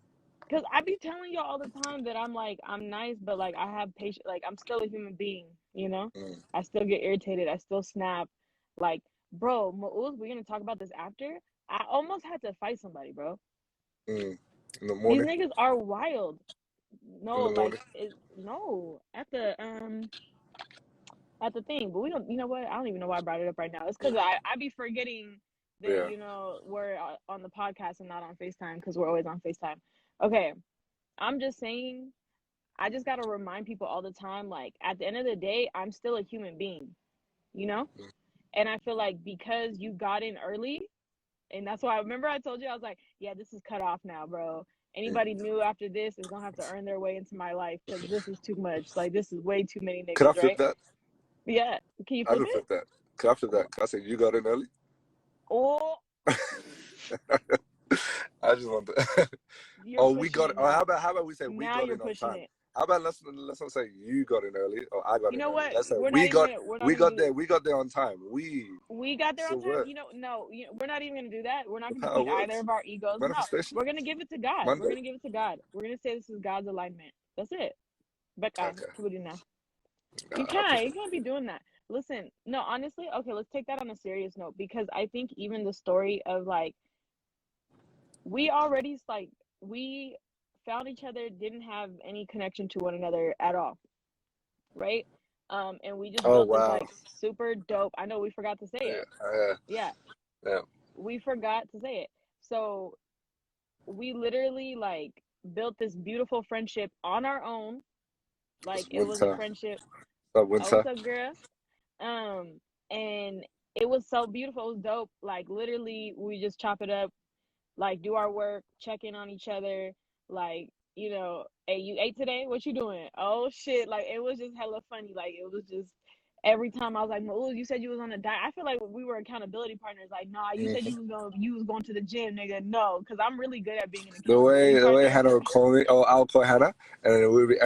Cause I be telling y'all all the time that I'm like I'm nice, but like I have patience. Like I'm still a human being, you know. mm, I still get irritated. I still snap. Like Bro, Muuz, we're gonna talk about this after. I almost had to fight somebody, bro. In the These morning. niggas are wild. In No, the like morning. no, at the thing. But we don't. You know what? I don't even know why I brought it up right now. It's because I be forgetting that Yeah. we're on the podcast and not on Facetime because we're always on Facetime. Okay, I'm just saying. I just gotta remind people all the time. Like at the end of the day, I'm still a human being. You know. And I feel like because you got in early, and that's why I remember I told you I was like, yeah, this is cut off now, bro. Mm. Anybody new after this is gonna have to earn their way into my life because this is too much. Like this is way too many Could I niggas, flip right? that? Yeah. Can you I flip could it? flip that. Could I flip that? Could I say you got in early? Oh, I just want to. you're Oh, we pushing got. it Oh, now. how about we say we Now got you're in on pushing time? it. How about let's not say you got in early or I got You in know early. what? Let's say We're not we gonna got do it. there. We got there on time. We got there on So time. what? No, we're not even gonna do that. We're not That's gonna how it defeat either works. of our egos. No, Manifestation. we're gonna give it to God. We're Monday. gonna give it to God. We're gonna say this is God's alignment. That's it. Becca, Okay. now. I You appreciate can't be doing that. Listen, no, honestly, okay, let's take that on a serious note because I think even the story of like we already like we found each other, didn't have any connection to one another at all, right? And we just Oh built this wow. like super dope. I know we forgot to say Yeah. it. Yeah, Yeah. we forgot to say it. So we literally like built this beautiful friendship on our own. Like It's it was a winter. friendship. It's Oh, winter. what's up, girl? Um, and it was so beautiful. It was dope. Like literally, we just chop it up, like do our work, check in on each other. Like hey, you ate today? What you doing? Oh shit! Like it was just hella funny. Like it was just every time I was like, "Oh, you said you was on a diet." I feel like we were accountability partners. Like, nah, you said Hmm. you was going to the gym, nigga. No, because I'm really good at being an The accountability way partner. Hannah would call me, oh, I'll call Hannah, and then it would be.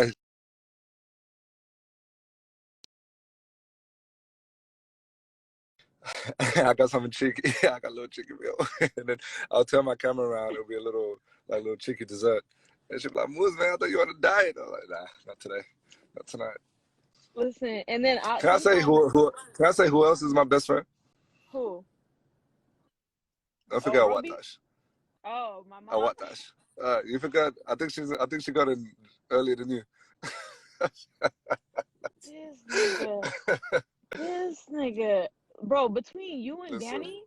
I got something cheeky. I got a little cheeky meal, and then I'll turn my camera around. It'll be a little cheeky dessert, and she'll be like, "Muuz, man, I thought you were on a diet." I'm like, "Nah, not today, not tonight." Listen, and then I Can I say sometimes Can I say who else is my best friend? who? Don't Oh, forget Roby. Awatash. Oh, my mom. Awatash. You forgot. I think she got in earlier than you. This nigga. This nigga. Bro, between you and Listen. Danny,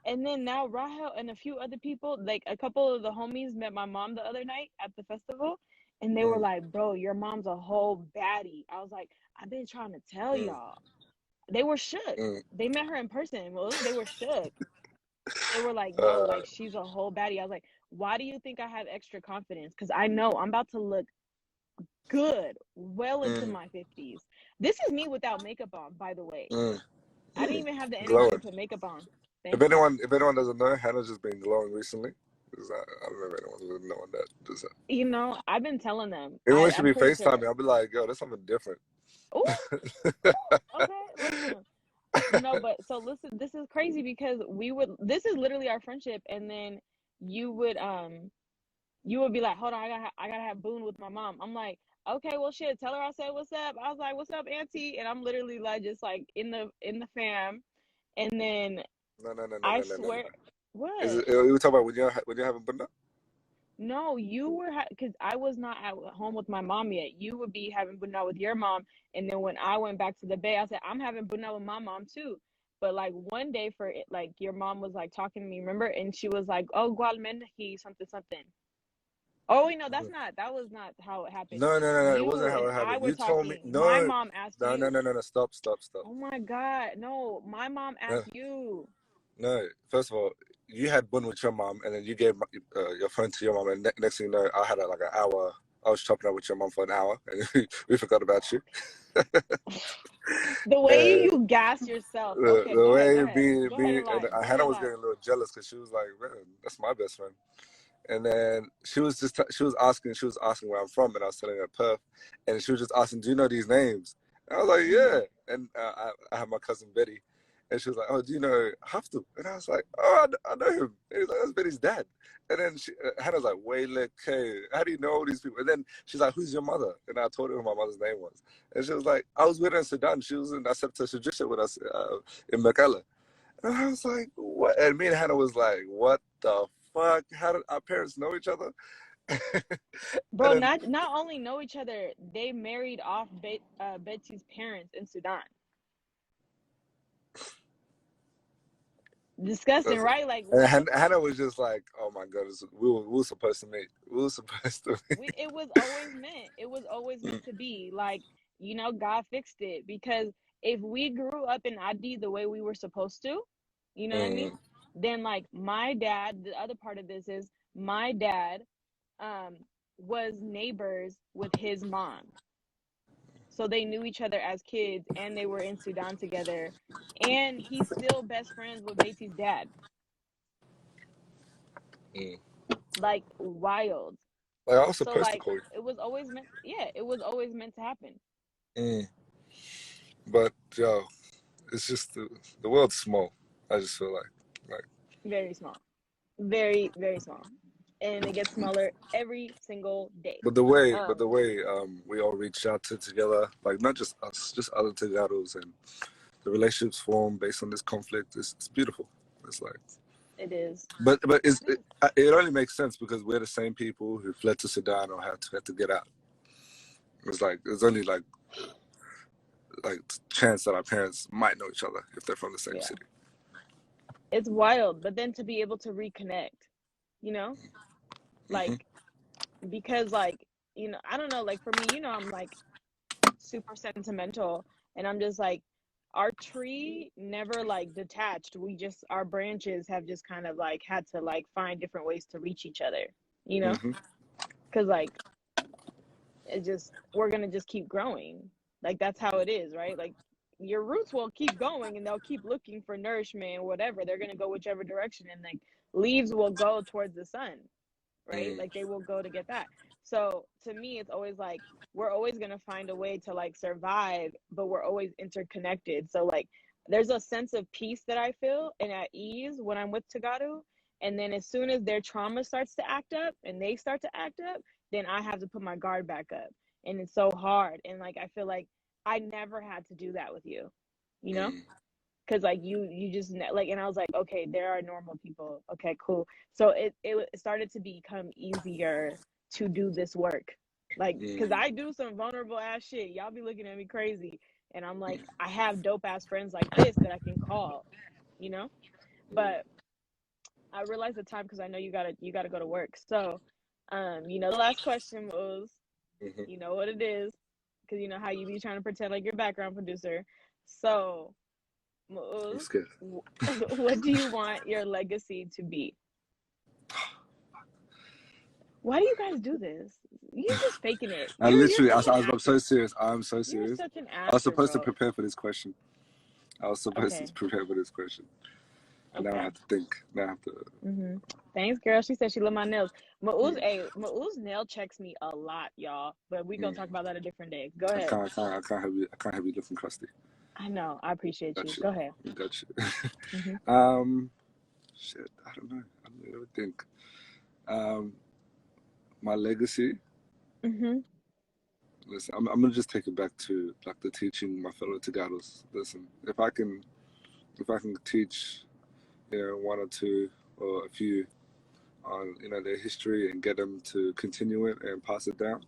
and then now Rahel and a few other people, like a couple of the homies met my mom the other night at the festival, and they were Mm, like, "Bro, your mom's a whole baddie." I was like, "I've been trying to tell mm, y'all." They were shook. mm. They met her in person. Well, they were shook. They were like, "No, Uh, like she's a whole baddie." I was like, "Why do you think I have extra confidence? Because I know I'm about to look good well into mm, my 50s. This is me without makeup on, by the way. mm, I didn't even have the energy to glowing. put makeup on. Thank you. If anyone doesn't know, Hannah's just been glowing recently. 'Cause I don't know if anyone doesn't know that. Just, I've been telling them. even when she I'm be pretty sure. FaceTiming, I'll be like, "Yo, there's something different." Oh, okay. Listen. No, but so listen, this is crazy because this is literally our friendship, and then you would you would be like, hold on, I gotta have Boone with my mom. I'm like, okay, well shit, tell her I said what's up. I was like, what's up, Auntie? And I'm literally like just like in the fam, and then I No. swear, Is what? it, you were talking about when you haven't been there? No, you were because I was not at home with my mom yet. You would be having bunna with your mom, and then when I went back to the Bay, I said I'm having bunna with my mom too. But like one day for it, like your mom was like talking to me, remember? And she was like, "Oh, Gualmenhi, something something." Oh, wait, no, that was not how it happened. No. It You wasn't how and it I happened. were You told me talking. My no, mom asked you. no. Stop. Oh my God, no, my mom No, asked you. no. First of all, you had bun with your mom, and then you gave your friend to your mom, and next thing you know, I had like an hour. I was chopping up with your mom for an hour, and we forgot about you. The way And you gas yourself. Okay, the go ahead, way go ahead being, and and lie, go ahead Hannah and was lie. getting a little jealous because she was like, "Man, that's my best friend." And then she was asking where I'm from, and I was telling her Perth, and she was just asking, "Do you know these names?" And I was like, Mm-hmm. "Yeah." And I have my cousin Betty, and she was like, "Oh, do you know Haftu?" And I was like, "Oh, I know him." And he's like, "That's Betty's dad." And then Hannah's like, "Wait, look, hey, how do you know all these people?" And then she's like, "Who's your mother?" And I told her who my mother's name was, and she was like, "I was with her in Sudan. She was in Asepta Shujisha with us in Makala." And I was like, what? And me and Hannah was like, what the fuck? How did our parents know each other? Bro, And then, not only know each other, they married off Betsy's parents in Sudan. Disgusting, right? Like, and what? Hannah was just like, oh my goodness, we were supposed to meet. We were supposed to meet. It was always meant. It was always meant to be. Like, God fixed it, because if we grew up in Adi the way we were supposed to, you know what I mean? Then like my dad, the other part of this is my dad was neighbors with his mom. So they knew each other as kids, and they were in Sudan together, and he's still best friends with Betsy's dad. Like, wild. Like, I was So supposed to like call you. it was always meant, yeah, it was always meant to happen. But yo, it's just the world's small. I just feel like Very small. Very, very small. And it gets smaller every single day. but the way we all reached out together, like not just us, just other Tegarus, and the relationships formed based on this conflict. It's beautiful. It's like It is. but it only makes sense because we're the same people who fled to Sudan or had to get out. It's like there's only like chance that our parents might know each other if they're from the same city. It's wild, but then to be able to reconnect, like, because like, I don't know, like for me, I'm like super sentimental, and I'm just like, our tree never like detached. Our branches have just kind of like had to like find different ways to reach each other, because like we're gonna just keep growing. Like, that's how it is, right? Like, your roots will keep going, and they'll keep looking for nourishment or whatever. They're gonna go whichever direction, and like leaves will go towards the sun, right? Like, they will go to get that. So to me, it's always like we're always gonna find a way to like survive, but we're always interconnected. So like there's a sense of peace that I feel and at ease when I'm with Tagaru. And then as soon as their trauma starts to act up and they start to act up, then I have to put my guard back up. And it's so hard. And like I feel like I never had to do that with you, you know? Because like you just like, and I was like, okay, there are normal people. Okay, cool. So it started to become easier to do this work, like, because I do some vulnerable ass shit. Y'all be looking at me crazy, and I'm like, I have dope ass friends like this that I can call, but I realized the time, because I know you gotta go to work. So the last question was, you know what it is, because you know how you be trying to pretend like you're background producer. So I'm Muuz, scared. what do you want your legacy to be? Why do you guys do this? You're just faking it. You're such an I'm so actor. serious. I'm so You're serious. such an I was actor, supposed to bro. prepare for this question. Okay. And now I Okay. have to think. Now I have to. Thanks, girl. She said she loved my nails. Muuz nail checks me a lot, y'all. But we gonna talk about that a different day. Go ahead. I can't have you looking crusty. I know. I appreciate you. Gotcha. Go ahead. Gotcha. Mm-hmm. Shit. I don't know. I don't really think. My legacy. Listen, I'm gonna just take it back to like the teaching my fellow Tagaros. Listen, if I can teach, one or two or a few on their history and get them to continue it and pass it down,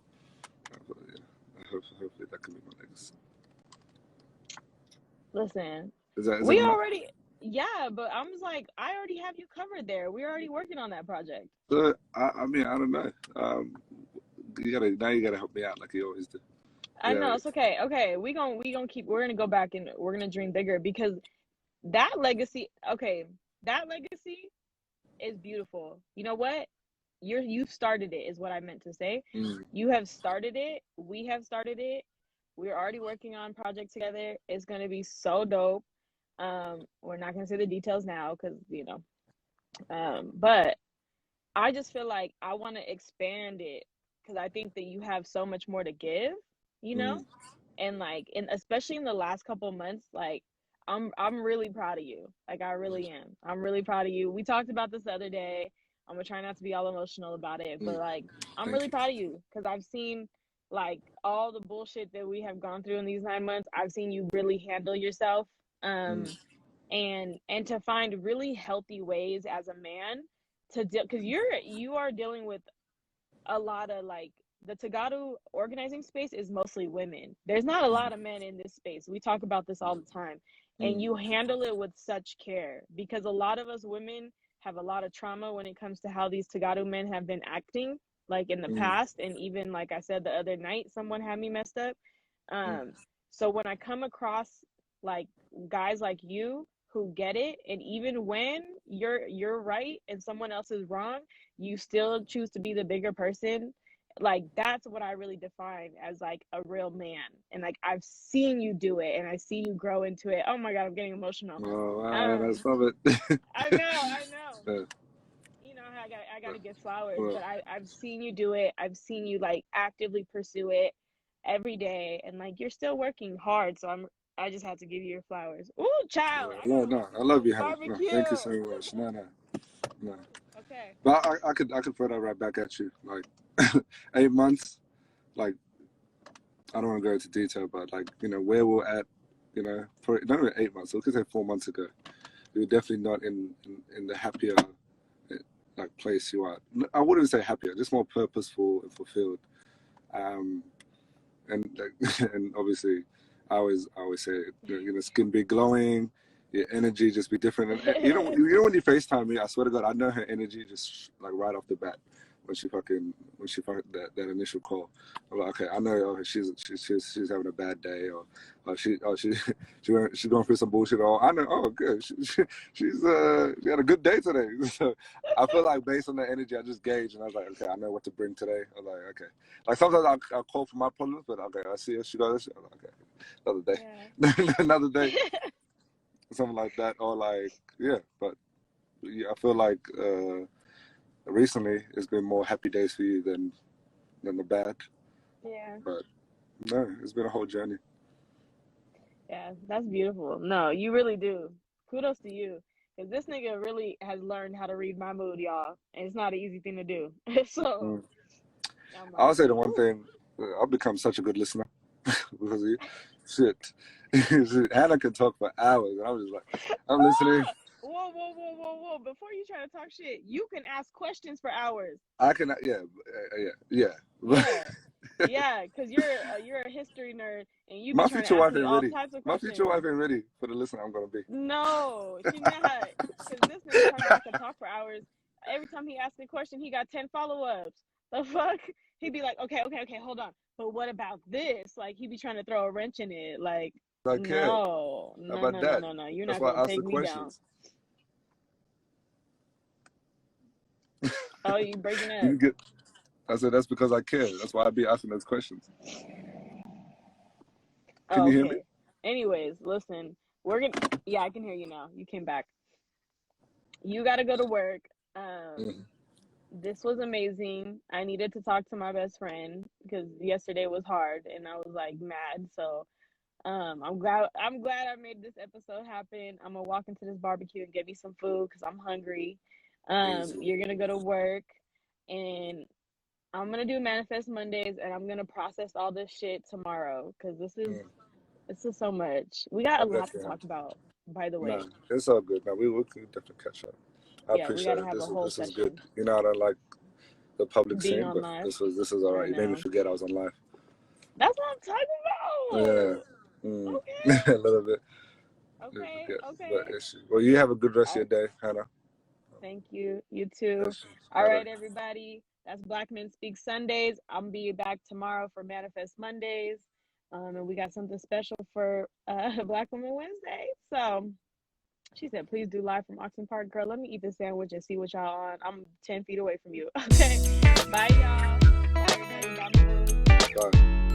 hopefully that can be my legacy. Listen, Is that we enough? already, yeah, but I'm just like, I already have you covered there. We're already working on that project. So, I mean, I don't know. You gotta help me out like you always do. I know, it's okay. Okay, we're gonna go back and we're gonna dream bigger, because that legacy, is beautiful. You know what? You started it, is what I meant to say. You have started it. We have started it. We're already working on project together. It's gonna be so dope. We're not gonna say the details now, because but I just feel like I want to expand it, because I think that you have so much more to give, and like, and especially in the last couple of months, like I'm really proud of you. Like, I really am. I'm really proud of you. We talked about this the other day. I'm gonna try not to be all emotional about it, but like, I'm really proud of you, because I've seen like all the bullshit that we have gone through in these 9 months. I've seen you really handle yourself. and to find really healthy ways as a man to deal, because you are dealing with a lot of like, the Tegaru organizing space is mostly women. There's not a lot of men in this space. We talk about this all the time. And you handle it with such care, because a lot of us women have a lot of trauma when it comes to how these Tegaru men have been acting, like in the past. And even, like I said, the other night, someone had me messed up. So when I come across like guys like you who get it, and even when you're right and someone else is wrong, you still choose to be the bigger person. Like, that's what I really define as like a real man. And like, I've seen you do it, and I see you grow into it. Oh my God, I'm getting emotional. Oh, wow, that's love it. I know. You know, I gotta give flowers, but I've seen you do it. I've seen you like actively pursue it every day, and like, you're still working hard. So I just had to give you your flowers. Ooh, child. No, I love you, Hannah. No, Barbecue. thank you so much. No. Okay. But I could throw that right back at you. Like 8 months, like, I don't want to go into detail, but like, you know, where we're at, you know, for not even 8 months, so we could say 4 months ago, we were definitely not in the happier like place you are. I wouldn't say happier, just more purposeful and fulfilled. And like, and obviously, I always say, you know, skin be glowing, your energy just be different. And you know when you FaceTime me, I swear to God, I know her energy just like right off the bat when she fucking that initial call. I'm like, okay, I know she's having a bad day, or she's going through some bullshit. Or I know, oh good, she had a good day today. So I feel like based on the energy, I just gauge, and I was like, okay, I know what to bring today. I was like, okay, like sometimes I'll call for my problems, but okay, I see her, she goes, I'm like, okay, another day, Yeah. another day, something like that, or like, yeah, but yeah, I feel like recently it's been more happy days for you than the bad. Yeah. But no, it's been a whole journey. Yeah, that's beautiful. No, you really do. Kudos to you. Because this nigga really has learned how to read my mood, y'all. And it's not an easy thing to do. So, I'm I'll like, say the one ooh. thing, I've become such a good listener because of you. Shit. Hannah can talk for hours, and I'm just like, I'm listening. Whoa. Before you try to talk shit, you can ask questions for hours. I can, yeah. Yeah, because you're a history nerd, and you be My trying to future ask wife me ain't all ready. types of My future questions. wife ain't ready for the listener I'm gonna be. No, she not. Because this nigga talking about can talk for hours. Every time he asks a question, he got 10 follow-ups. The fuck? He'd be like, okay, hold on. But what about this? Like, he be trying to throw a wrench in it. Like, I care. no. How about that? You're That's not why going I to ask the take me down. questions. Oh, you breaking up. You get. I said that's because I care. That's why I be asking those questions. Can you hear me? Okay. Anyways, listen. Yeah, I can hear you now. You came back. You got to go to work. This was amazing. I needed to talk to my best friend because yesterday was hard and I was like mad. So I'm glad I made this episode happen. I'm gonna walk into this barbecue and get me some food because I'm hungry. You're gonna go to work, and I'm gonna do Manifest Mondays, and I'm gonna process all this shit tomorrow because this is so much. We got a lot to talk about, by the way. No, it's all good. No, we can definitely catch up. I Yeah, we appreciate gotta it. have a whole This is good. session. You know, I don't like the public Being scene, on but live. this is all I right. You made me know. forget I was on live. That's what I'm talking about. A little bit. Okay. But well, you have a good rest of I, your day, Hannah. Thank you. You too. All right, everybody. That's Black Men Speak Sundays. I'm gonna be back tomorrow for Manifest Mondays. And we got something special for Black Women Wednesday. So she said, please do live from Oxen Park. Girl, let me eat this sandwich and see what y'all on. I'm 10 feet away from you. Okay. Bye, y'all. Bye, everybody. Bye, Muuz. Bye.